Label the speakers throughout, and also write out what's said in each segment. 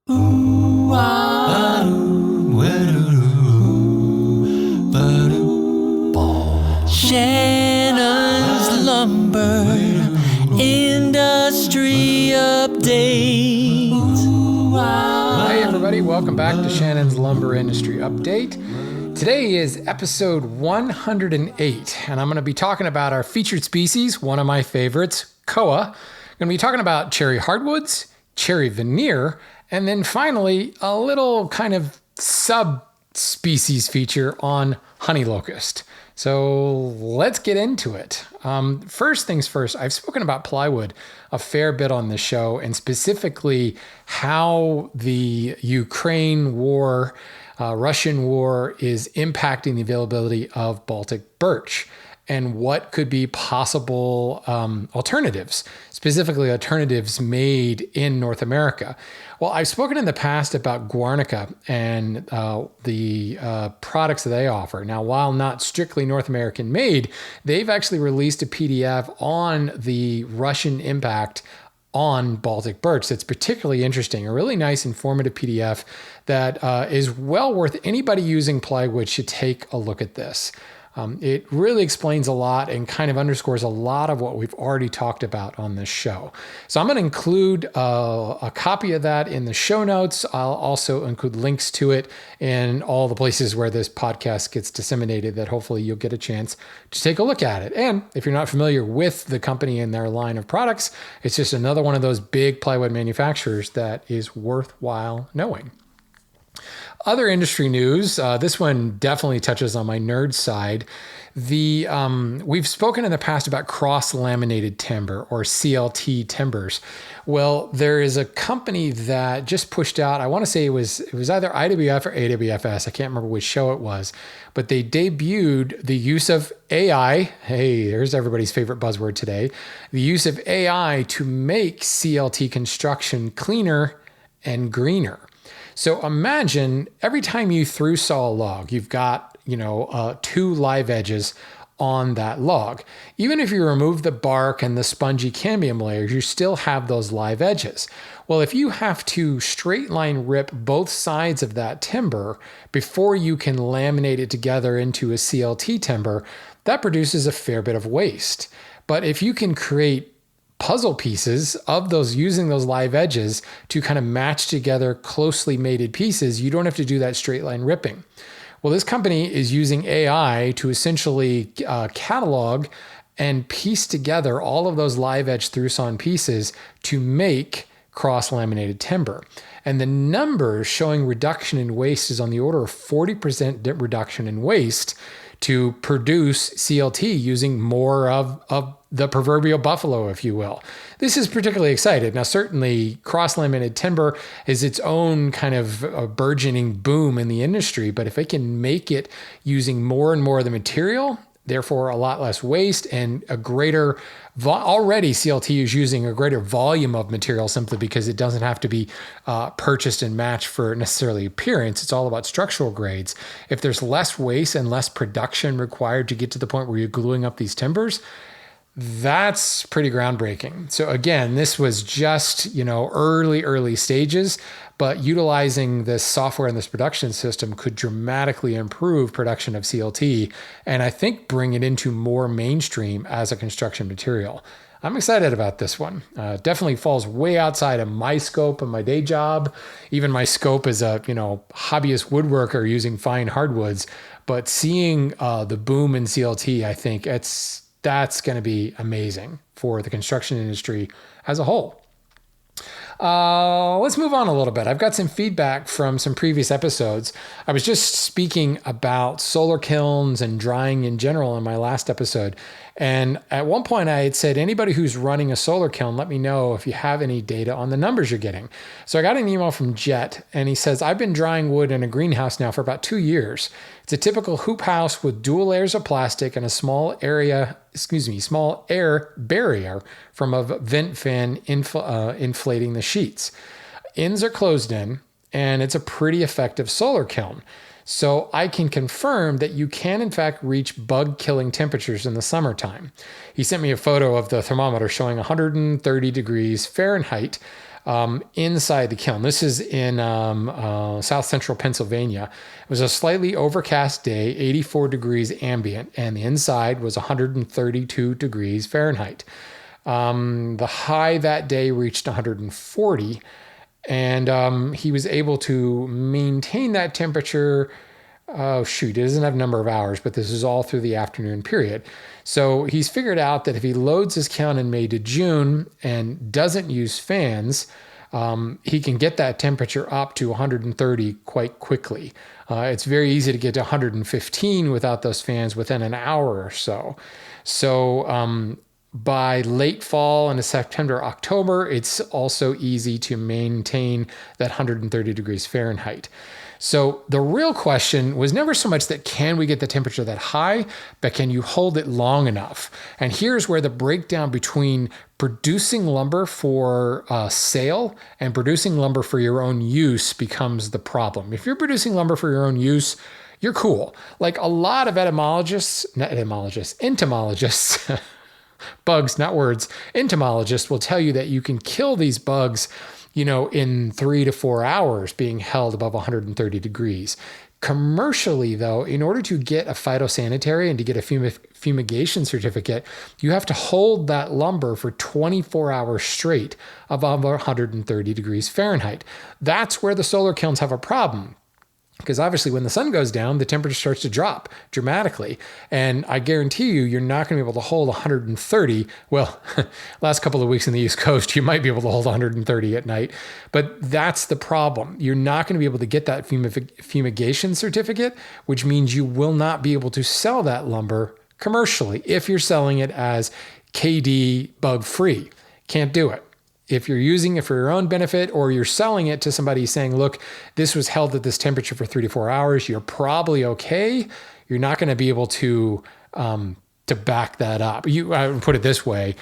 Speaker 1: Shannon's Lumber Industry Update.
Speaker 2: Hey everybody, welcome back to Shannon's Lumber Industry Update. Today is episode 108, and I'm going to be talking about our featured species, one of my favorites, koa. I'm going to be talking about cherry hardwoods, cherry veneer, and then finally a little kind of subspecies feature on honey locust. So let's get into it. First things first, I've spoken about plywood a fair bit on the show, and specifically how the Ukraine war, Russian war is impacting the availability of Baltic birch and what could be possible alternatives, specifically alternatives made in North America. Well, I've spoken in the past about guarnica and the products that they offer. Now, while not strictly North American made, they've actually released a PDF on the Russian impact on Baltic birch that's particularly interesting. A really nice, informative PDF that is well worth anybody using plywood should take a look at this. It really explains a lot and kind of underscores a lot of what we've already talked about on this show. So I'm going to include a copy of that in the show notes. I'll also include links to it in all the places where this podcast gets disseminated that hopefully you'll get a chance to take a look at it. And if you're not familiar with the company and their line of products, it's just another one of those big plywood manufacturers that is worthwhile knowing. Other industry news, this one definitely touches on my nerd side. We've spoken in the past about cross-laminated timber or CLT timbers. Well, there is a company that just pushed out, I want to say it was either IWF or AWFS, I can't remember which show it was, but they debuted the use of AI, hey, there's everybody's favorite buzzword today, the use of AI to make CLT construction cleaner and greener. So imagine every time you through saw a log, you've got, two live edges on that log. Even if you remove the bark and the spongy cambium layers, you still have those live edges. Well, if you have to straight line rip both sides of that timber before you can laminate it together into a CLT timber, that produces a fair bit of waste. But if you can create puzzle pieces of those using those live edges to kind of match together closely mated pieces, you don't have to do that straight line ripping. Well, this company is using AI to essentially catalog and piece together all of those live edge through sawn pieces to make cross-laminated timber. And the numbers showing reduction in waste is on the order of 40% reduction in waste to produce CLT using more of the proverbial buffalo, if you will. This is particularly exciting. Now, certainly cross-laminated timber is its own kind of a burgeoning boom in the industry, but if it can make it using more and more of the material, therefore a lot less waste and a greater, already CLT is using a greater volume of material simply because it doesn't have to be purchased and matched for necessarily appearance. It's all about structural grades. If there's less waste and less production required to get to the point where you're gluing up these timbers, that's pretty groundbreaking. So again, this was just, early stages, but utilizing this software and this production system could dramatically improve production of CLT and I think bring it into more mainstream as a construction material. I'm excited about this one. Definitely falls way outside of my scope and my day job, even my scope as a, hobbyist woodworker using fine hardwoods, but seeing the boom in CLT, I think that's going to be amazing for the construction industry as a whole. Let's move on a little bit. I've got some feedback from some previous episodes. I was just speaking about solar kilns and drying in general in my last episode. And at one point I had said, anybody who's running a solar kiln, let me know if you have any data on the numbers you're getting. So I got an email from Jet and he says, I've been drying wood in a greenhouse now for about 2 years. It's a typical hoop house with dual layers of plastic and a small air barrier from a vent fan inflating the sheets. Ends are closed in and it's a pretty effective solar kiln. So I can confirm that you can in fact reach bug killing temperatures in the summertime. He sent me a photo of the thermometer showing 130 degrees Fahrenheit inside the kiln. This is in south central Pennsylvania. It was a slightly overcast day, 84 degrees ambient, and the inside was 132 degrees Fahrenheit. The high that day reached 140, and he was able to maintain that temperature. Oh, shoot, it doesn't have a number of hours, but this is all through the afternoon period. So he's figured out that if he loads his kiln in May to June and doesn't use fans, he can get that temperature up to 130 quite quickly. It's very easy to get to 115 without those fans within an hour or so. So by late fall into September, October, it's also easy to maintain that 130 degrees Fahrenheit. So the real question was never so much that can we get the temperature that high, but can you hold it long enough? And here's where the breakdown between producing lumber for sale and producing lumber for your own use becomes the problem. If you're producing lumber for your own use, you're cool. Like a lot of entomologists, bugs, not words, entomologists will tell you that you can kill these bugs in 3 to 4 hours being held above 130 degrees. Commercially, though, in order to get a phytosanitary and to get a fumigation certificate, you have to hold that lumber for 24 hours straight above 130 degrees Fahrenheit. That's where the solar kilns have a problem. Because obviously when the sun goes down, the temperature starts to drop dramatically. And I guarantee you're not going to be able to hold 130. Well, last couple of weeks in the East Coast, you might be able to hold 130 at night. But that's the problem. You're not going to be able to get that fumigation certificate, which means you will not be able to sell that lumber commercially if you're selling it as KD bug free. Can't do it. If you're using it for your own benefit or you're selling it to somebody saying, look, this was held at this temperature for 3 to 4 hours, you're probably okay. You're not going to be able to back that up. I would put it this way.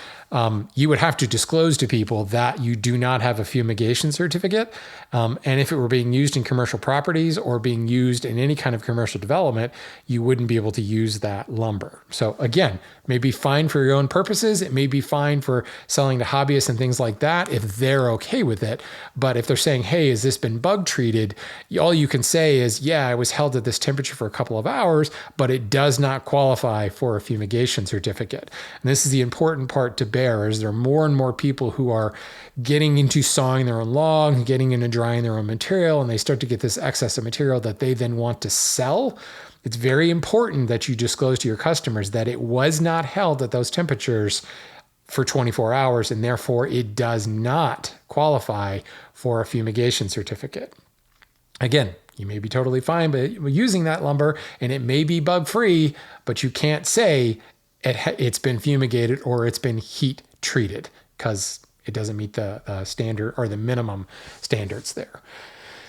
Speaker 2: You would have to disclose to people that you do not have a fumigation certificate. And if it were being used in commercial properties or being used in any kind of commercial development, you wouldn't be able to use that lumber. So again, may be fine for your own purposes. It may be fine for selling to hobbyists and things like that if they're okay with it. But if they're saying, hey, has this been bug treated? All you can say is, yeah, I was held at this temperature for a couple of hours, but it does not qualify for a fumigation certificate. And this is the important part to bear, is there are more and more people who are getting into sawing their own log, getting into drying their own material, and they start to get this excess of material that they then want to sell. It's very important that you disclose to your customers that it was not held at those temperatures for 24 hours, and therefore it does not qualify for a fumigation certificate. Again, you may be totally fine but using that lumber, and it may be bug-free, but you can't say it's been fumigated or it's been heat treated because it doesn't meet the standard or the minimum standards there.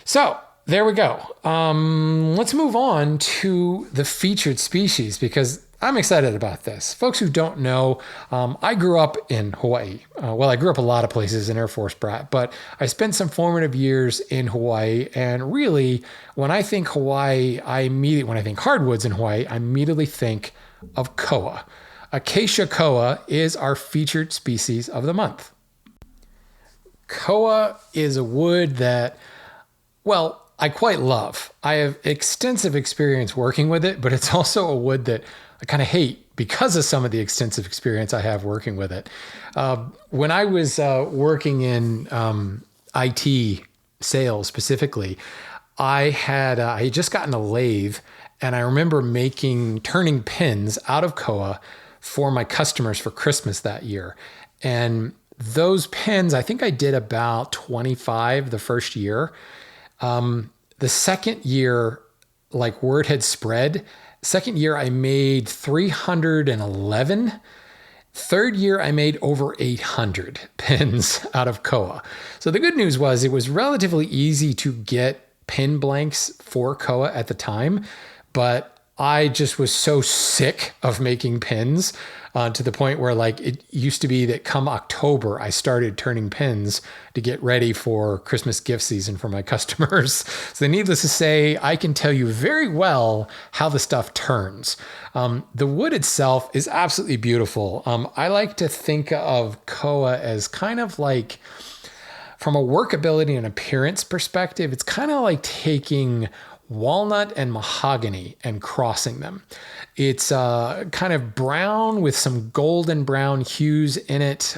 Speaker 2: So there we go. Let's move on to the featured species because I'm excited about this. Folks who don't know, I grew up in Hawaii. I grew up a lot of places, an Air Force brat, but I spent some formative years in Hawaii. And really, when I think Hawaii, when I think hardwoods in Hawaii, I immediately think of koa. Acacia koa is our featured species of the month. Koa is a wood that, I quite love. I have extensive experience working with it, but it's also a wood that I kind of hate because of some of the extensive experience I have working with it. When I was working in IT sales specifically, I had just gotten a lathe, and I remember turning pins out of koa for my customers for Christmas that year. And those pins, I think I did about 25 the first year. The second year, word had spread. Second year, I made 311. Third year, I made over 800 pins out of koa. So the good news was it was relatively easy to get pin blanks for koa at the time, but I just was so sick of making pins to the point where it used to be that come October, I started turning pins to get ready for Christmas gift season for my customers. So needless to say, I can tell you very well how the stuff turns. The wood itself is absolutely beautiful. I like to think of koa as kind of like From a workability and appearance perspective, it's kind of like taking walnut and mahogany and crossing them. It's kind of brown with some golden brown hues in it.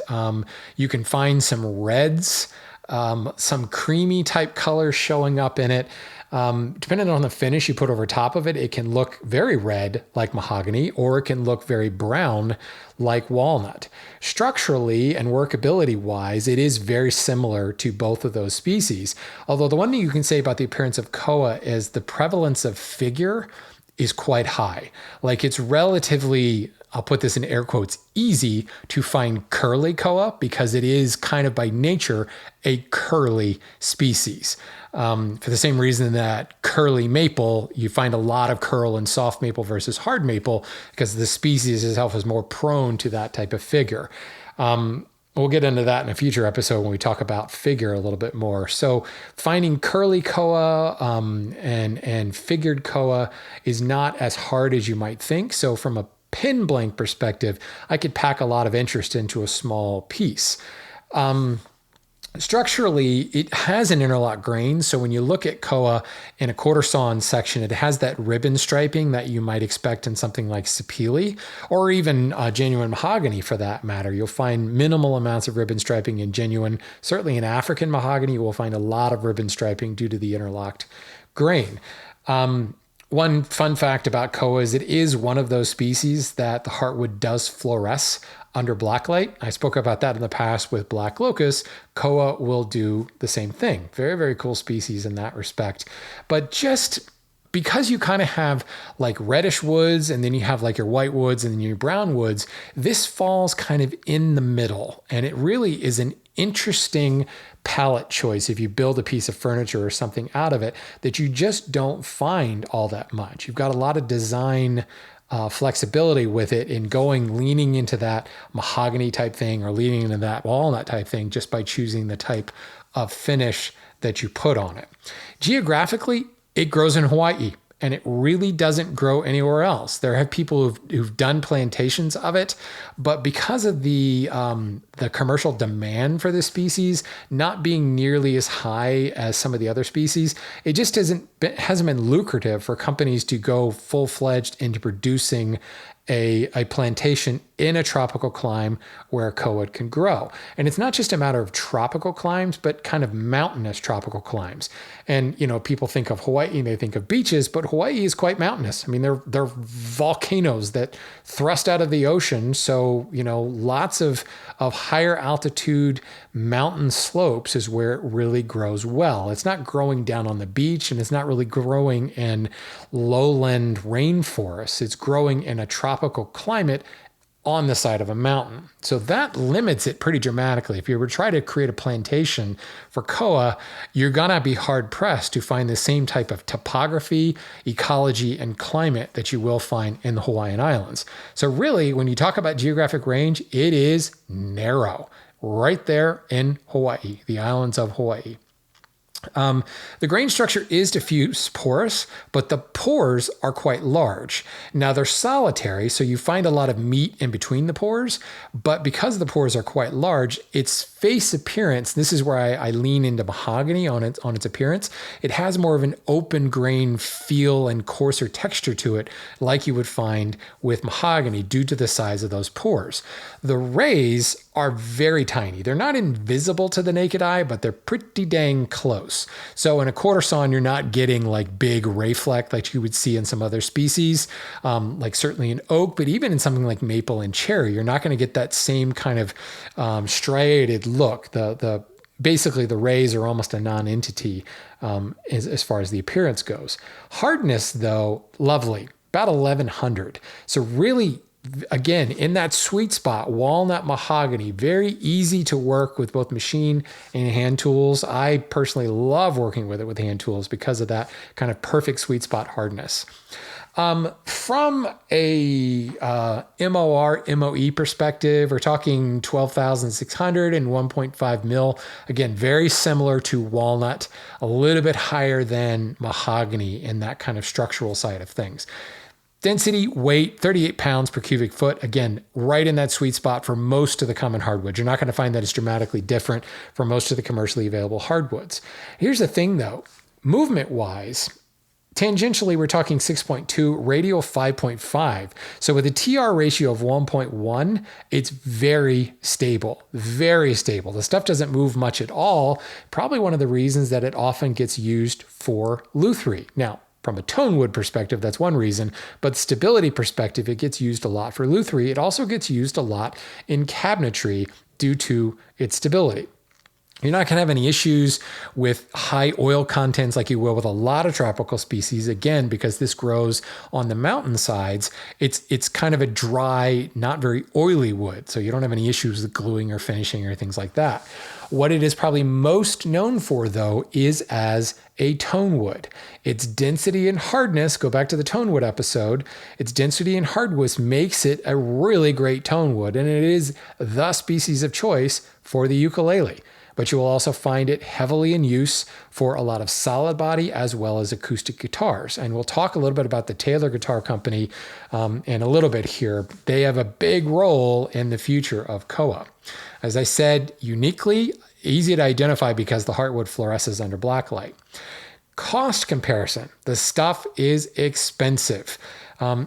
Speaker 2: You can find some reds, some creamy type colors showing up in it. Depending on the finish you put over top of it, it can look very red like mahogany, or it can look very brown like walnut. Structurally and workability wise, it is very similar to both of those species. Although the one thing you can say about the appearance of koa is the prevalence of figure is quite high. Like it's relatively, I'll put this in air quotes, easy to find curly koa because it is kind of by nature a curly species. For the same reason that curly maple, you find a lot of curl in soft maple versus hard maple because the species itself is more prone to that type of figure. We'll get into that in a future episode when we talk about figure a little bit more. So finding curly koa and figured koa is not as hard as you might think. So from a pin blank perspective, I could pack a lot of interest into a small piece. Structurally, it has an interlock grain. So when you look at koa in a quarter sawn section, it has that ribbon striping that you might expect in something like sapele or even genuine mahogany for that matter. You'll find minimal amounts of ribbon striping in genuine. Certainly in African mahogany, you will find a lot of ribbon striping due to the interlocked grain. One fun fact about koa is it is one of those species that the heartwood does fluoresce under blacklight. I spoke about that in the past with black locust. Koa will do the same thing. Very, very cool species in that respect. But just because you kind of have like reddish woods and then you have like your white woods and then your brown woods, this falls kind of in the middle. And it really is an interesting palette choice if you build a piece of furniture or something out of it that you just don't find all that much. You've got a lot of design flexibility with it in leaning into that mahogany type thing or leaning into that walnut type thing just by choosing the type of finish that you put on it. Geographically, it grows in Hawaii and it really doesn't grow anywhere else. There have people who've done plantations of it, but because of the commercial demand for this species not being nearly as high as some of the other species, it just hasn't been lucrative for companies to go full-fledged into producing a plantation in a tropical clime where koa can grow. And it's not just a matter of tropical climes, but kind of mountainous tropical climes. And, people think of Hawaii and they think of beaches, but Hawaii is quite mountainous. I mean, they're volcanoes that thrust out of the ocean. So, lots of higher altitude mountain slopes is where it really grows well. It's not growing down on the beach and it's not really growing in lowland rainforests. It's growing in a tropical climate on the side of a mountain. So that limits it pretty dramatically. If you were to try to create a plantation for koa, you're gonna be hard pressed to find the same type of topography, ecology, and climate that you will find in the Hawaiian Islands. So really, when you talk about geographic range, it is narrow, right there in Hawaii, the islands of Hawaii. The grain structure is diffuse porous, but the pores are quite large. Now they're solitary, so you find a lot of meat in between the pores, but because the pores are quite large, its face appearance, this is where I lean into mahogany on its appearance, it has more of an open grain feel and coarser texture to it, like you would find with mahogany due to the size of those pores. The rays are very tiny. They're not invisible to the naked eye, but they're pretty dang close. So in a quarter sawn, you're not getting like big ray fleck like you would see in some other species, like certainly in oak, but even in something like maple and cherry, you're not going to get that same kind of striated look. Basically the rays are almost a non-entity as far as the appearance goes. Hardness, though, lovely, about 1100. So really, again, in that sweet spot, walnut mahogany, very easy to work with both machine and hand tools. I personally love working with it with hand tools because of that kind of perfect sweet spot hardness. From a MOR, MOE perspective, we're talking 12,600 and 1.5 mil. Again, very similar to walnut, a little bit higher than mahogany in that kind of structural side of things. Density, weight, 38 pounds per cubic foot. Again, right in that sweet spot for most of the common hardwoods. You're not going to find that it's dramatically different for most of the commercially available hardwoods. Here's the thing though, movement-wise, tangentially, we're talking 6.2, radial 5.5. So with a TR ratio of 1.1, it's very stable, very stable. The stuff doesn't move much at all. Probably one of the reasons that it often gets used for lutherie. Now, from a tone wood perspective, that's one reason, but stability perspective, it gets used a lot for lutherie. It also gets used a lot in cabinetry due to its stability. You're not going to have any issues with high oil contents like you will with a lot of tropical species. Again, because this grows on the mountainsides, it's kind of a dry, not very oily wood. So you don't have any issues with gluing or finishing or things like that. What it is probably most known for, though, is as a tone wood. Its density and hardness, go back to the tone wood episode, its density and hardness makes it a really great tone wood, and it is the species of choice for the ukulele. But you will also find it heavily in use for a lot of solid body as well as acoustic guitars. And we'll talk a little bit about the Taylor Guitar Company in a little bit here. They have a big role in the future of koa. As I said, uniquely easy to identify because the heartwood fluoresces under blacklight. Cost comparison. The stuff is expensive.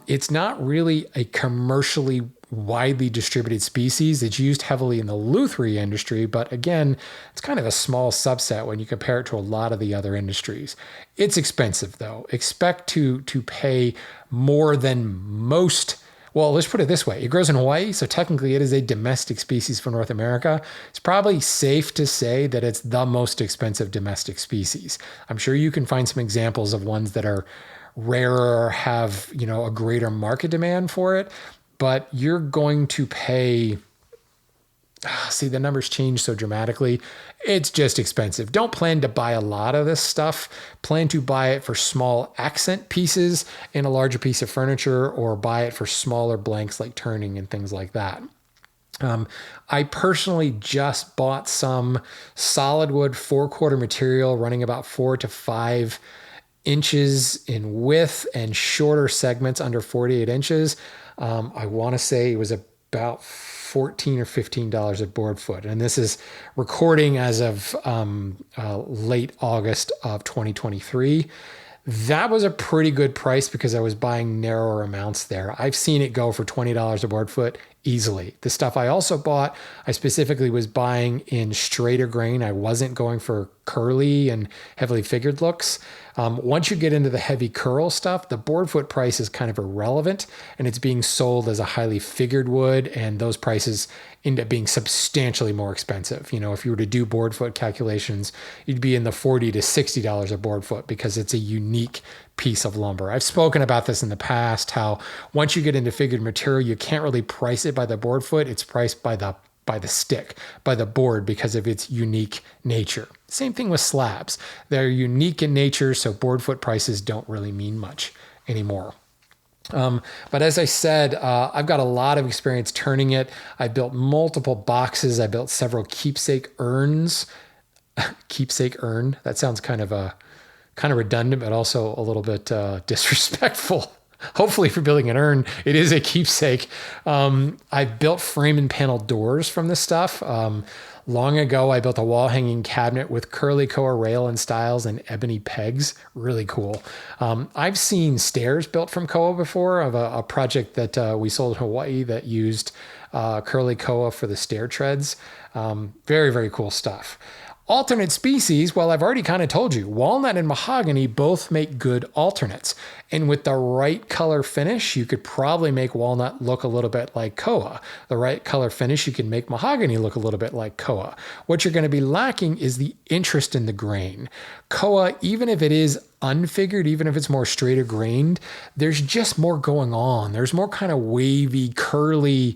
Speaker 2: It's not really a commercially widely distributed species. It's used heavily in the lutherie industry, but again, it's kind of a small subset when you compare it to a lot of the other industries. It's expensive though. Expect to pay more than most. Well, let's put it this way. It grows in Hawaii, so technically it is a domestic species for North America. It's probably safe to say that it's the most expensive domestic species. I'm sure you can find some examples of ones that are rarer or have, a greater market demand for it, but you're going to pay, see, the numbers change so dramatically. It's just expensive. Don't plan to buy a lot of this stuff. Plan to buy it for small accent pieces in a larger piece of furniture, or buy it for smaller blanks like turning and things like that. I personally just bought some solid wood 4/4 material running about 4 to 5 inches in width and shorter segments under 48 inches. I want to say it was about $14 or $15 a board foot. And this is recording as of late August of 2023. That was a pretty good price because I was buying narrower amounts there. I've seen it go for $20 a board foot easily. The stuff I also bought, I specifically was buying in straighter grain. I wasn't going for curly and heavily figured looks. Once you get into the heavy curl stuff, the board foot price is kind of irrelevant, and it's being sold as a highly figured wood, and those prices end up being substantially more expensive. If you were to do board foot calculations, you'd be in the $40 to $60 a board foot because it's a unique piece of lumber. I've spoken about this in the past, how once you get into figured material, you can't really price it by the board foot. It's priced by the stick, by the board, because of its unique nature. Same thing with slabs. They're unique in nature, so board foot prices don't really mean much anymore. But as I said, I've got a lot of experience turning it. I built multiple boxes. I built several keepsake urns. Keepsake urn. That sounds kind of redundant, but also a little bit disrespectful. Hopefully, if you're building an urn, it is a keepsake. I built frame and panel doors from this stuff. Long ago, I built a wall hanging cabinet with curly koa rail and stiles and ebony pegs. Really cool. I've seen stairs built from koa before, of a project that we sold in Hawaii that used curly koa for the stair treads. Very, very cool stuff. Alternate species, well, I've already kind of told you, walnut and mahogany both make good alternates. And with the right color finish, you could probably make walnut look a little bit like koa. The right color finish, you can make mahogany look a little bit like koa. What you're going to be lacking is the interest in the grain. Koa, even if it is unfigured, even if it's more straighter grained, there's just more going on. There's more kind of wavy, curly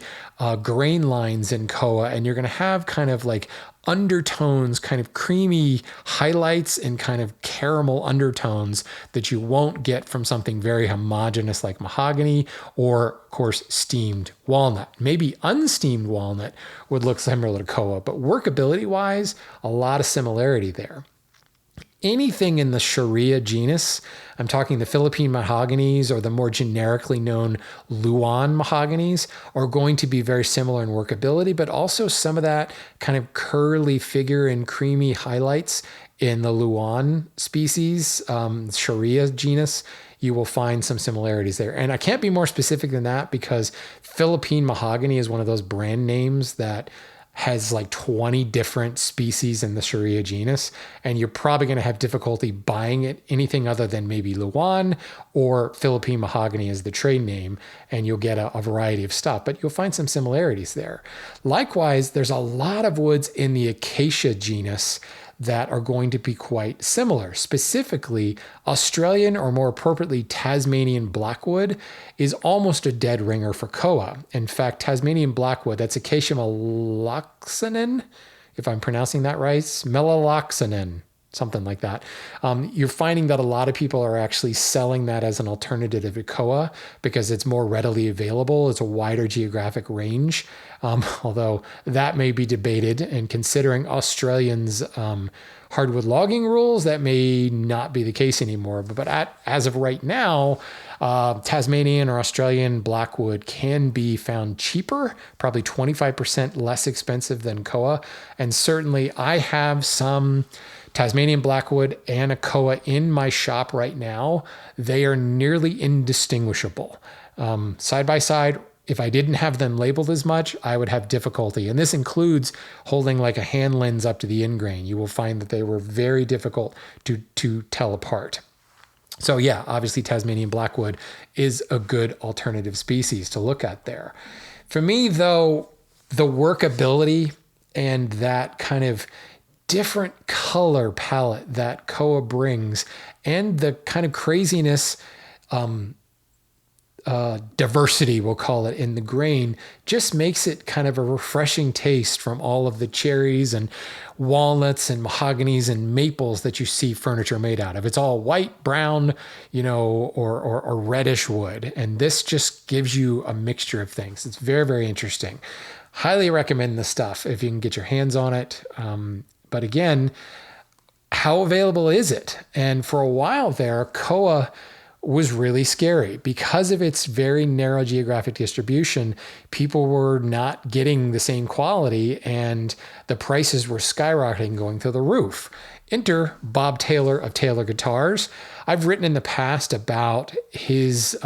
Speaker 2: grain lines in koa, and you're going to have kind of like undertones, kind of creamy highlights and kind of caramel undertones that you won't get from something very homogeneous like mahogany or, of course, steamed walnut. Maybe unsteamed walnut would look similar to koa, but workability-wise, a lot of similarity there. anything in the Sharia genus, I'm talking the Philippine mahoganies or the more generically known Luan mahoganies, are going to be very similar in workability, but also some of that kind of curly figure and creamy highlights in the Luan species, Sharia genus. You will find some similarities there. And I can't be more specific than that because Philippine mahogany is one of those brand names that has like 20 different species in the Sharia genus, and you're probably going to have difficulty buying it anything other than maybe Luan or Philippine mahogany is the trade name, and you'll get a variety of stuff, but you'll find some similarities there. Likewise, there's a lot of woods in the acacia genus that are going to be quite similar. Specifically, Australian, or more appropriately, Tasmanian blackwood is almost a dead ringer for koa. In fact, Tasmanian blackwood, that's Acacia meloxinen, if I'm pronouncing that right, meloxinen, something like that. You're finding that a lot of people are actually selling that as an alternative to koa because it's more readily available. It's a wider geographic range. Although that may be debated, and considering Australians' hardwood logging rules, that may not be the case anymore. But as of right now, Tasmanian or Australian blackwood can be found cheaper, probably 25% less expensive than koa. And certainly I have some Tasmanian blackwood and a koa in my shop right now. They are nearly indistinguishable. Side by side, if I didn't have them labeled as much, I would have difficulty. And this includes holding like a hand lens up to the end grain. You will find that they were very difficult to tell apart. So yeah, obviously Tasmanian blackwood is a good alternative species to look at there. For me, though, the workability and that kind of different color palette that koa brings and the kind of craziness, diversity, we'll call it, in the grain, just makes it kind of a refreshing taste from all of the cherries and walnuts and mahoganies and maples that you see furniture made out of. It's all white, brown, or reddish wood. And this just gives you a mixture of things. It's very, very interesting. Highly recommend this stuff if you can get your hands on it. But again, how available is it? And for a while there, koa was really scary because of its very narrow geographic distribution. People were not getting the same quality and the prices were skyrocketing, going through the roof. Enter Bob Taylor of Taylor Guitars. I've written in the past about his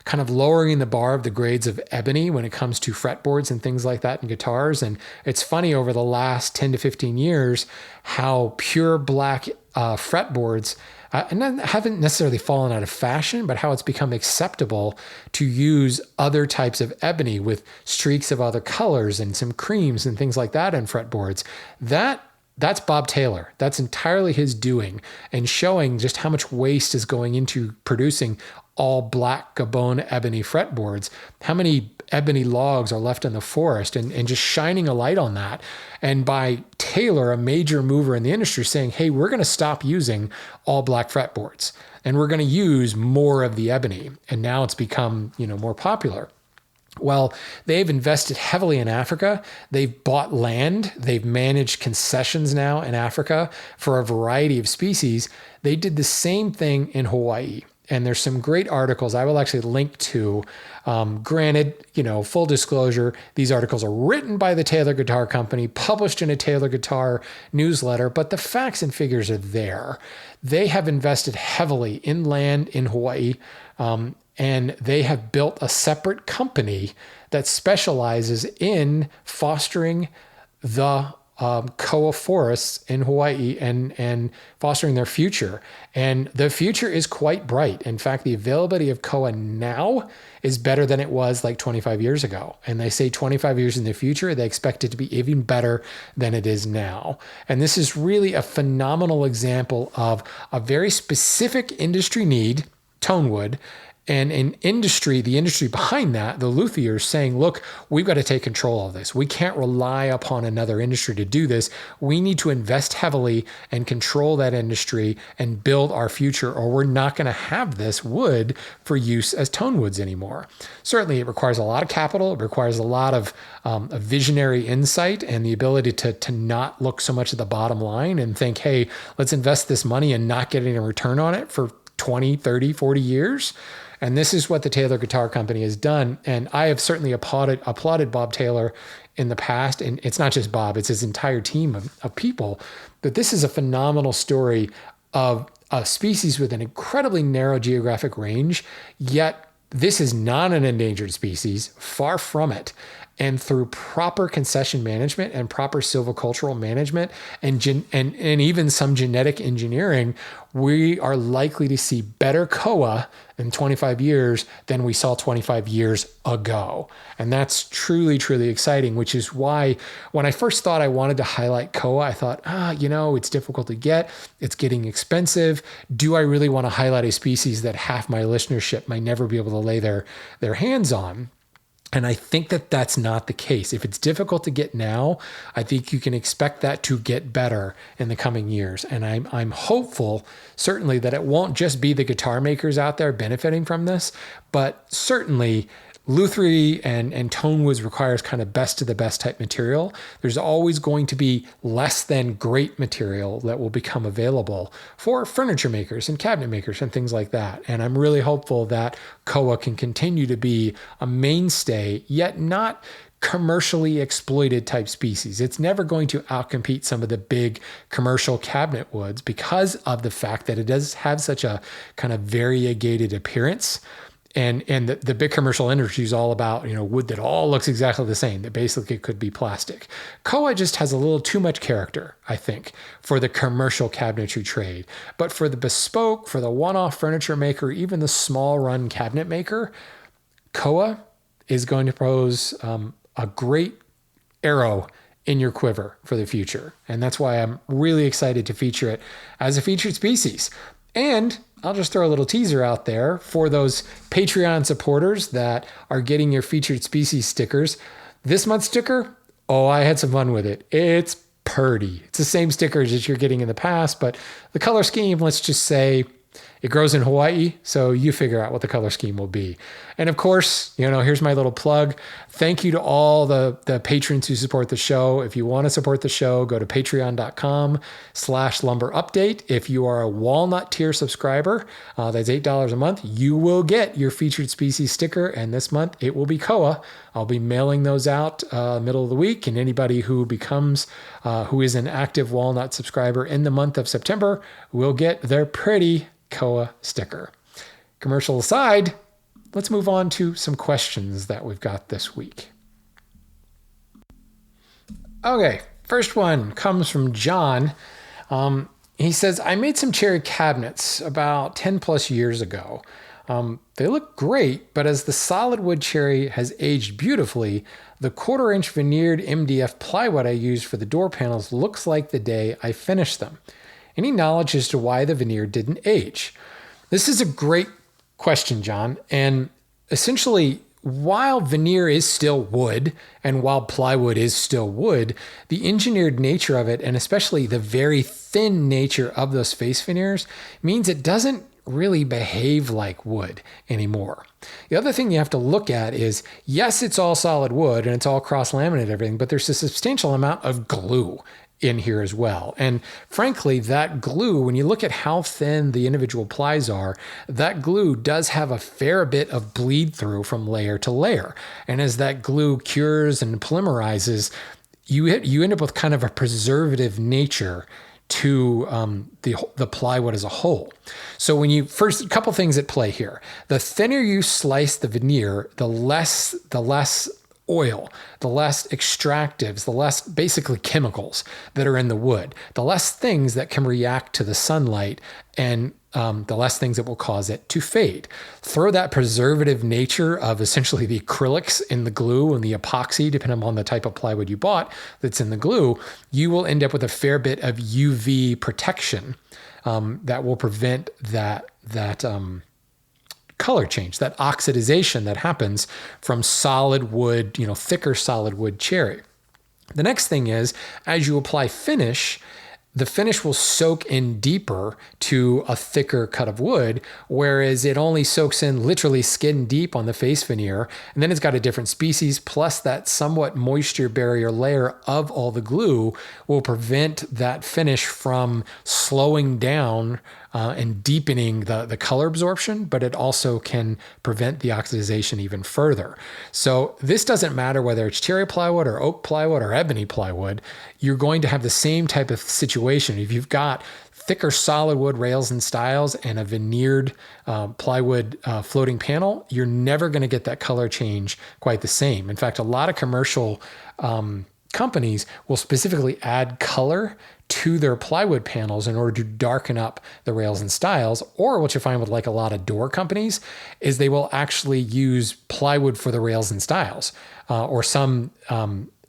Speaker 2: kind of lowering the bar of the grades of ebony when it comes to fretboards and things like that in guitars. And it's funny, over the last 10 to 15 years, how pure black fretboards haven't necessarily fallen out of fashion, but how it's become acceptable to use other types of ebony with streaks of other colors and some creams and things like that in fretboards. That's Bob Taylor. That's entirely his doing, and showing just how much waste is going into producing all black Gabon ebony fretboards. How many ebony logs are left in the forest, and just shining a light on that. And by Taylor, a major mover in the industry, saying, hey, we're going to stop using all black fretboards and we're going to use more of the ebony. And now it's become, more popular. Well, they've invested heavily in Africa. They've bought land. They've managed concessions now in Africa for a variety of species. They did the same thing in Hawaii. And there's some great articles I will actually link to. Granted, full disclosure, these articles are written by the Taylor Guitar Company, published in a Taylor Guitar newsletter, but the facts and figures are there. They have invested heavily in land in Hawaii, and they have built a separate company that specializes in fostering the koa forests in Hawaii and fostering their future. And the future is quite bright. In fact, the availability of koa now is better than it was like 25 years ago. And they say 25 years in the future, they expect it to be even better than it is now. And this is really a phenomenal example of a very specific industry need, tone wood, And in industry, the industry behind that, the luthiers saying, look, we've got to take control of this. We can't rely upon another industry to do this. We need to invest heavily and control that industry and build our future, or we're not going to have this wood for use as tone woods anymore. Certainly, it requires a lot of capital. It requires a lot of a visionary insight and the ability to not look so much at the bottom line and think, hey, let's invest this money and not get any return on it for 20, 30, 40 years. And this is what the Taylor Guitar Company has done. And I have certainly applauded Bob Taylor in the past. And it's not just Bob, it's his entire team of people. But this is a phenomenal story of a species with an incredibly narrow geographic range, yet this is not an endangered species, far from it. And through proper concession management and proper silvicultural management and even some genetic engineering, we are likely to see better koa in 25 years than we saw 25 years ago. And that's truly, truly exciting, which is why when I first thought I wanted to highlight koa, I thought, it's difficult to get. It's getting expensive. Do I really want to highlight a species that half my listenership might never be able to lay their hands on? And I think that that's not the case. If it's difficult to get now, I think you can expect that to get better in the coming years. And I'm hopeful, certainly, that it won't just be the guitar makers out there benefiting from this, but certainly lutherie and tone woods requires kind of best of the best type material. There's always going to be less than great material that will become available for furniture makers and cabinet makers and things like that. And I'm really hopeful that koa can continue to be a mainstay, yet not commercially exploited type species. It's never going to outcompete some of the big commercial cabinet woods because of the fact that it does have such a kind of variegated appearance. And the big commercial industry is all about, wood that all looks exactly the same, that basically could be plastic. Koa just has a little too much character, I think, for the commercial cabinetry trade. But for the bespoke, for the one-off furniture maker, even the small run cabinet maker, koa is going to pose a great arrow in your quiver for the future. And that's why I'm really excited to feature it as a featured species. And I'll just throw a little teaser out there for those Patreon supporters that are getting your featured species stickers. This month's sticker, I had some fun with it. It's purdy. It's the same stickers that you're getting in the past, but the color scheme, let's just say it grows in Hawaii, so you figure out what the color scheme will be. And of course, here's my little plug. Thank you to all the patrons who support the show. If you want to support the show, go to patreon.com/lumberupdate. If you are a walnut tier subscriber, that's $8 a month, you will get your featured species sticker. And this month it will be koa. I'll be mailing those out middle of the week. And anybody who who is an active walnut subscriber in the month of September will get their pretty koa sticker. Commercial aside, let's move on to some questions that we've got this week. Okay, first one comes from John. He says, I made some cherry cabinets about 10 plus years ago. They look great, but as the solid wood cherry has aged beautifully, the 1/4-inch veneered MDF plywood I used for the door panels looks like the day I finished them. Any knowledge as to why the veneer didn't age? This is a great question, John. And essentially, while veneer is still wood and while plywood is still wood, the engineered nature of it, and especially the very thin nature of those face veneers, means it doesn't really behave like wood anymore. The other thing you have to look at is, yes, it's all solid wood and it's all cross-laminated and everything, but there's a substantial amount of glue in here as well. And frankly, that glue, when you look at how thin the individual plies are, that glue does have a fair bit of bleed through from layer to layer. And as that glue cures and polymerizes, you end up with kind of a preservative nature to the plywood as a whole. So when a couple things at play here. The thinner you slice the veneer, the less oil, the less extractives, the less basically chemicals that are in the wood, the less things that can react to the sunlight, and the less things that will cause it to fade. Throw that preservative nature of essentially the acrylics in the glue and the epoxy, depending on the type of plywood you bought that's in the glue, you will end up with a fair bit of UV protection that will prevent that color change, that oxidization that happens from solid wood, thicker solid wood cherry. The next thing is, as you apply finish, the finish will soak in deeper to a thicker cut of wood, whereas it only soaks in literally skin deep on the face veneer. And then it's got a different species, plus that somewhat moisture barrier layer of all the glue will prevent that finish from slowing down and deepening the color absorption, but it also can prevent the oxidization even further. So this doesn't matter whether it's cherry plywood or oak plywood or ebony plywood, you're going to have the same type of situation. If you've got thicker solid wood rails and stiles and a veneered plywood floating panel, you're never going to get that color change quite the same. In fact, a lot of commercial companies will specifically add color to their plywood panels in order to darken up the rails and stiles. Or what you find with like a lot of door companies is they will actually use plywood for the rails and stiles, or some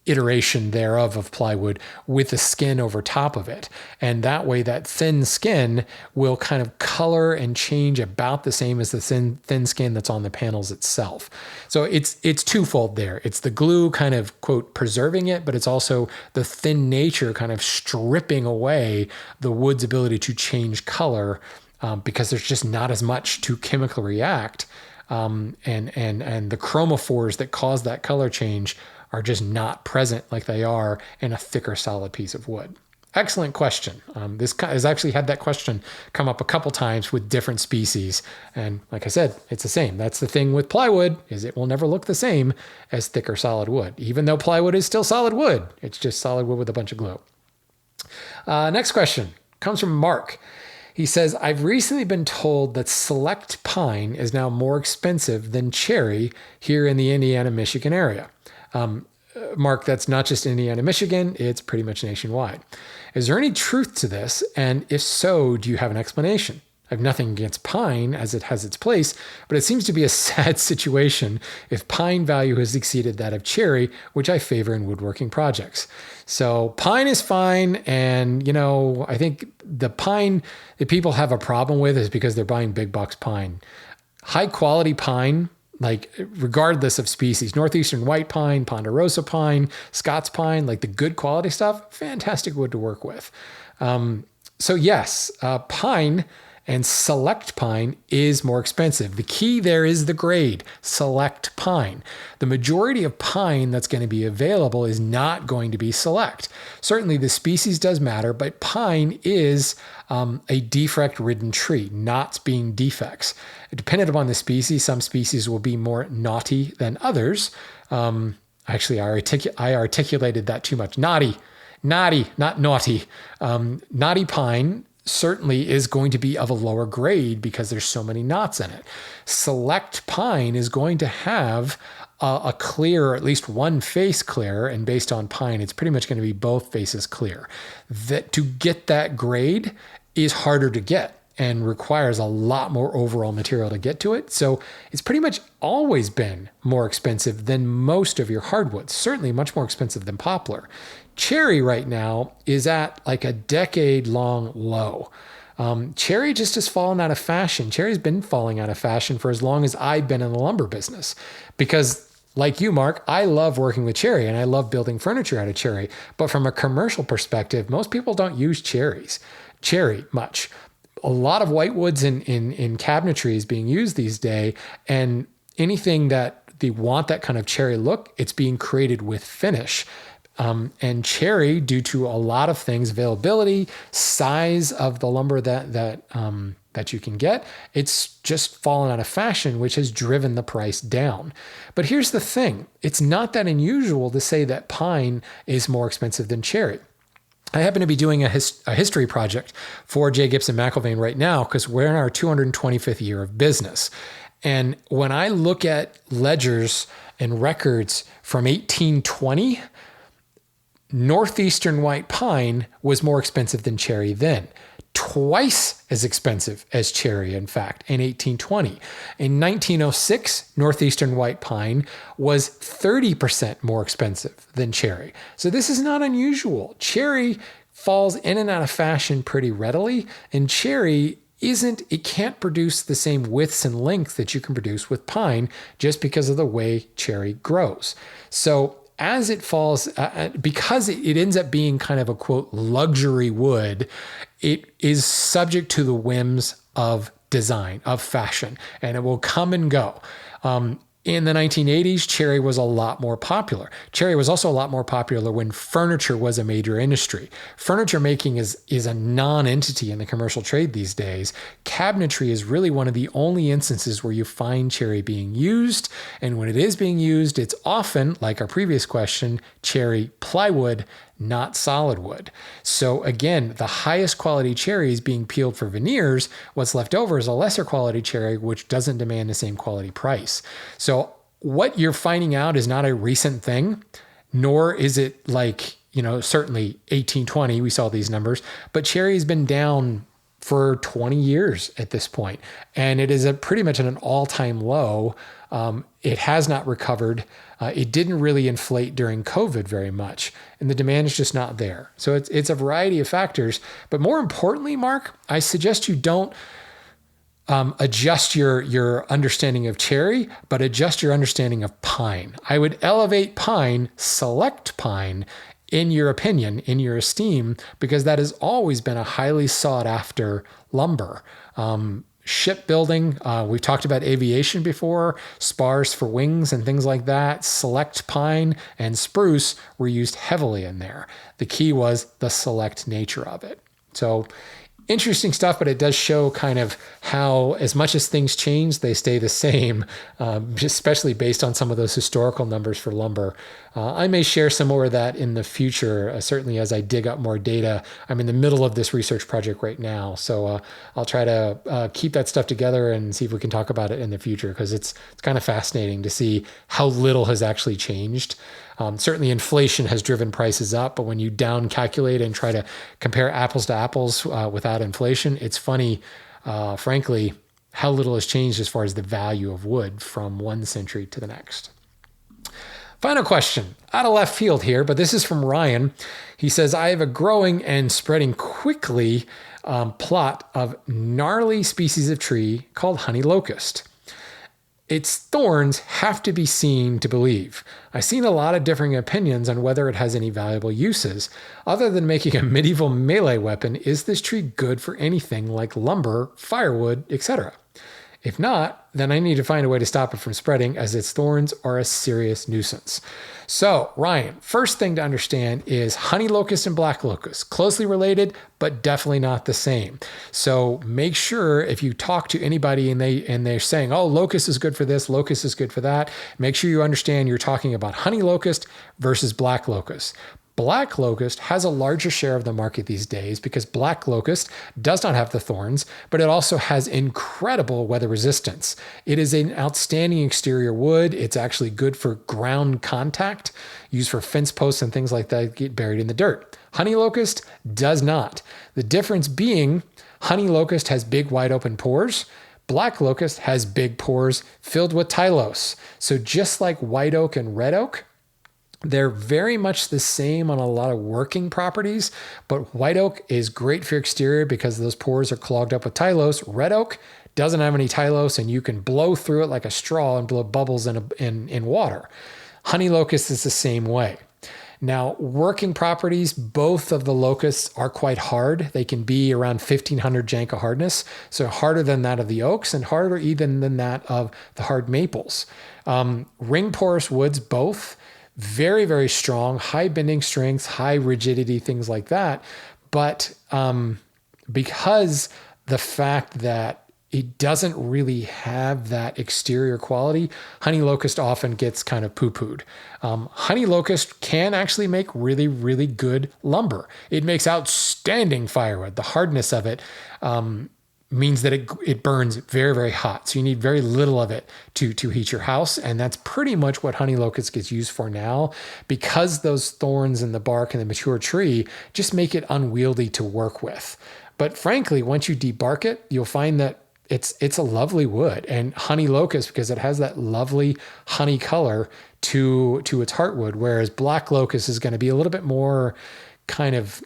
Speaker 2: iteration thereof of plywood with the skin over top of it. And that way that thin skin will kind of color and change about the same as the thin skin that's on the panels itself. So it's twofold there. It's the glue kind of, quote, preserving it, but it's also the thin nature kind of stripping away the wood's ability to change color, because there's just not as much to chemically react. And the chromophores that cause that color change are just not present like they are in a thicker solid piece of wood. Excellent question. This has actually had that question come up a couple times with different species. And like I said, it's the same. That's the thing with plywood, is it will never look the same as thicker solid wood. Even though plywood is still solid wood, it's just solid wood with a bunch of glue. Next question comes from Mark. He says, I've recently been told that select pine is now more expensive than cherry here in the Indiana, Michigan area. Mark, that's not just Indiana, Michigan, it's pretty much nationwide. Is there any truth to this? And if so, do you have an explanation? I have nothing against pine as it has its place, but it seems to be a sad situation if pine value has exceeded that of cherry, which I favor in woodworking projects. So pine is fine. And, I think the pine that people have a problem with is because they're buying big box pine. High quality pine, like regardless of species, northeastern white pine, ponderosa pine, Scots pine, like the good quality stuff, fantastic wood to work with. So yes, pine and select pine is more expensive. The key there is the grade, select pine. The majority of pine that's going to be available is not going to be select. Certainly the species does matter, but pine is a defect-ridden tree, knots being defects. Dependent upon the species, some species will be more knotty than others. Actually, I articulated that too much. Knotty, not naughty. Knotty pine certainly is going to be of a lower grade because there's so many knots in it. Select pine is going to have a clear, or at least one face clear, and based on pine, it's pretty much going to be both faces clear. That to get that grade is harder to get and requires a lot more overall material to get to it. So it's pretty much always been more expensive than most of your hardwoods, certainly much more expensive than poplar. Cherry right now is at like a decade-long low. Cherry just has fallen out of fashion. Cherry's been falling out of fashion for as long as I've been in the lumber business. Because like you, Mark, I love working with cherry and I love building furniture out of cherry. But from a commercial perspective, most people don't use cherry much. A lot of whitewoods in cabinetry is being used these days, and anything that they want that kind of cherry look, it's being created with finish. And cherry, due to a lot of things, availability, size of the lumber that you can get, it's just fallen out of fashion, which has driven the price down. But here's the thing. It's not that unusual to say that pine is more expensive than cherry. I happen to be doing a history project for J. Gibson McIlvaine right now because we're in our 225th year of business. And when I look at ledgers and records from 1820, northeastern white pine was more expensive than cherry then. Twice as expensive as cherry, in fact, in 1820. In 1906, northeastern white pine was 30% more expensive than cherry. So this is not unusual. Cherry falls in and out of fashion pretty readily, and cherry, it can't produce the same widths and length that you can produce with pine just because of the way cherry grows. So as it falls, because it ends up being kind of a quote luxury wood, it is subject to the whims of design, of fashion, and it will come and go. In the 1980s, cherry was a lot more popular. Cherry was also a lot more popular when furniture was a major industry. Furniture making is a non-entity in the commercial trade these days. Cabinetry is really one of the only instances where you find cherry being used. And when it is being used, it's often, like our previous question, cherry plywood, not solid wood. So again, the highest quality cherry is being peeled for veneers. What's left over is a lesser quality cherry, which doesn't demand the same quality price. So what you're finding out is not a recent thing, nor is it like, certainly 1820, we saw these numbers, but cherry has been down for 20 years at this point, and it is pretty much at an all-time low. It has not recovered. It didn't really inflate during COVID very much, and the demand is just not there. So it's a variety of factors. But more importantly, Mark, I suggest you don't adjust your understanding of cherry, but adjust your understanding of pine. I would elevate pine, select pine, in your opinion, in your esteem, because that has always been a highly sought after lumber. Shipbuilding, we've talked about aviation before, spars for wings and things like that. Select pine and spruce were used heavily in there. The key was the select nature of it. So interesting stuff, but it does show kind of how, as much as things change, they stay the same, especially based on some of those historical numbers for lumber. I may share some more of that in the future, certainly as I dig up more data. I'm in the middle of this research project right now, so I'll try to keep that stuff together and see if we can talk about it in the future, because it's kind of fascinating to see how little has actually changed. Certainly inflation has driven prices up, but when you down calculate and try to compare apples to apples without inflation, it's funny, frankly, how little has changed as far as the value of wood from one century to the next. Final question, out of left field here, but this is from Ryan. He says, I have a growing and spreading quickly plot of gnarly species of tree called honey locust. Its thorns have to be seen to believe. I've seen a lot of differing opinions on whether it has any valuable uses. Other than making a medieval melee weapon, is this tree good for anything like lumber, firewood, etc.? If not, then I need to find a way to stop it from spreading, as its thorns are a serious nuisance. So, Ryan, first thing to understand is honey locust and black locust, closely related, but definitely not the same. So make sure if you talk to anybody and they're saying, oh, locust is good for this, locust is good for that, make sure you understand you're talking about honey locust versus black locust. Black locust has a larger share of the market these days because black locust does not have the thorns, but it also has incredible weather resistance. It is an outstanding exterior wood. It's actually good for ground contact, used for fence posts and things like that get buried in the dirt. Honey locust does not. The difference being honey locust has big wide open pores. Black locust has big pores filled with tylose. So just like white oak and red oak, they're very much the same on a lot of working properties, but white oak is great for exterior because those pores are clogged up with tylose. Red oak doesn't have any tylose, and you can blow through it like a straw and blow bubbles in water. Honey locust is the same way. Now, working properties, both of the locusts are quite hard. They can be around 1,500 Janka hardness, so harder than that of the oaks and harder even than that of the hard maples. Ring porous woods, both. Very, very strong, high bending strength, high rigidity, things like that. But because the fact that it doesn't really have that exterior quality, honey locust often gets kind of poo-pooed. Honey locust can actually make really, really good lumber. It makes outstanding firewood. The hardness of it means that it burns very, very hot. So you need very little of it to heat your house. And that's pretty much what honey locust gets used for now, because those thorns in the bark and the mature tree just make it unwieldy to work with. But frankly, once you debark it, you'll find that it's a lovely wood. And honey locust, because it has that lovely honey color to its heartwood, whereas black locust is going to be a little bit more kind of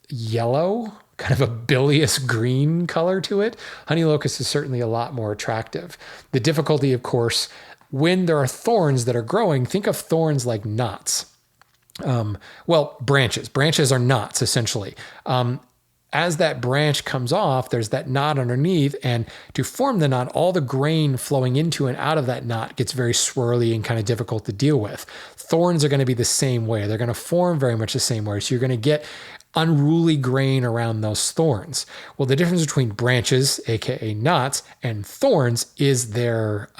Speaker 2: yellow, kind of a bilious green color to it, honey locust is certainly a lot more attractive. The difficulty, of course, when there are thorns that are growing, think of thorns like knots. Branches. Branches are knots, essentially. As that branch comes off, there's that knot underneath. And to form the knot, all the grain flowing into and out of that knot gets very swirly and kind of difficult to deal with. Thorns are going to be the same way. They're going to form very much the same way. So you're going to get unruly grain around those thorns. Well, the difference between branches, aka knots, and thorns is their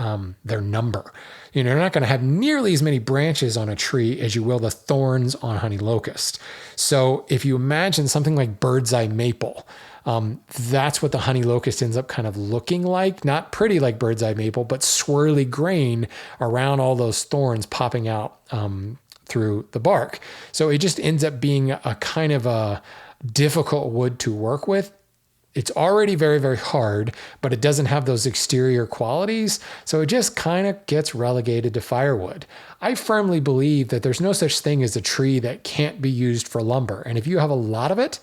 Speaker 2: number. You're not going to have nearly as many branches on a tree as you will the thorns on honey locust. So if you imagine something like bird's eye maple, that's what the honey locust ends up kind of looking like. Not pretty like bird's eye maple, but swirly grain around all those thorns popping out through the bark. So it just ends up being a kind of a difficult wood to work with. It's already very, very hard, but it doesn't have those exterior qualities. So it just kind of gets relegated to firewood. I firmly believe that there's no such thing as a tree that can't be used for lumber. And if you have a lot of it,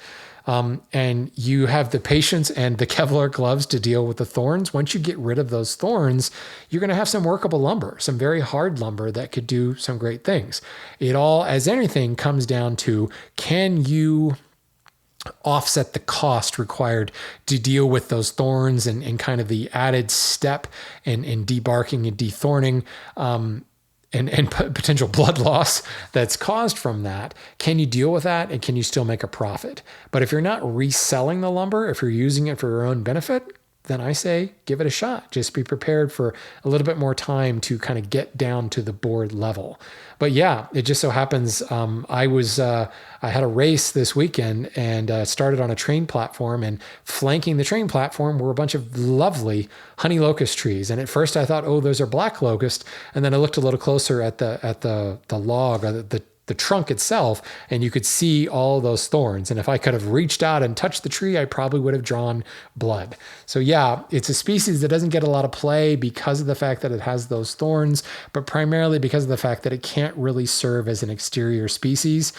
Speaker 2: and you have the patience and the Kevlar gloves to deal with the thorns, once you get rid of those thorns, you're going to have some workable lumber, some very hard lumber that could do some great things. It all, as anything, comes down to, can you offset the cost required to deal with those thorns and kind of the added step in debarking and dethorning, and potential blood loss that's caused from that. Can you deal with that, and can you still make a profit? But if you're not reselling the lumber, if you're using it for your own benefit, then I say give it a shot. Just be prepared for a little bit more time to kind of get down to the board level. But yeah, it just so happens I had a race this weekend and started on a train platform, and flanking the train platform were a bunch of lovely honey locust trees. And at first I thought, oh, those are black locust. And then I looked a little closer at the log, or the trunk itself, and you could see all those thorns. And if I could have reached out and touched the tree, I probably would have drawn blood. So yeah, it's a species that doesn't get a lot of play because of the fact that it has those thorns, but primarily because of the fact that it can't really serve as an exterior species.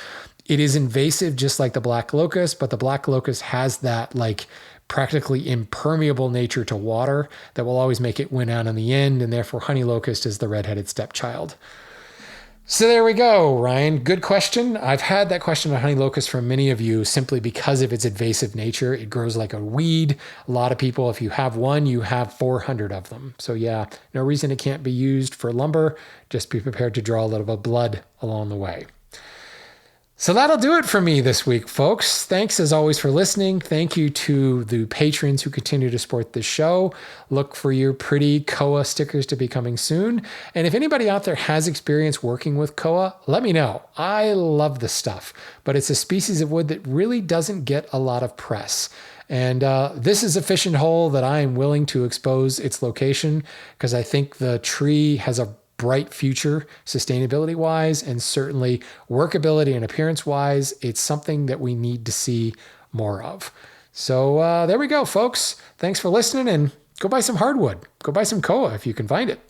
Speaker 2: It is invasive just like the black locust, but the black locust has that like practically impermeable nature to water that will always make it win out in the end, and therefore honey locust is the redheaded stepchild. So there we go, Ryan. Good question. I've had that question on honey locust from many of you simply because of its invasive nature. It grows like a weed. A lot of people, if you have one, you have 400 of them. So yeah, no reason it can't be used for lumber. Just be prepared to draw a little bit of blood along the way. So that'll do it for me this week, folks. Thanks as always for listening. Thank you to the patrons who continue to support this show. Look for your pretty Koa stickers to be coming soon. And if anybody out there has experience working with Koa, let me know. I love this stuff, but it's a species of wood that really doesn't get a lot of press. And this is a fishing hole that I am willing to expose its location because I think the tree has a bright future sustainability wise, and certainly workability and appearance wise. It's something that we need to see more of. So there we go, folks. Thanks for listening, and go buy some hardwood. Go buy some Koa if you can find it.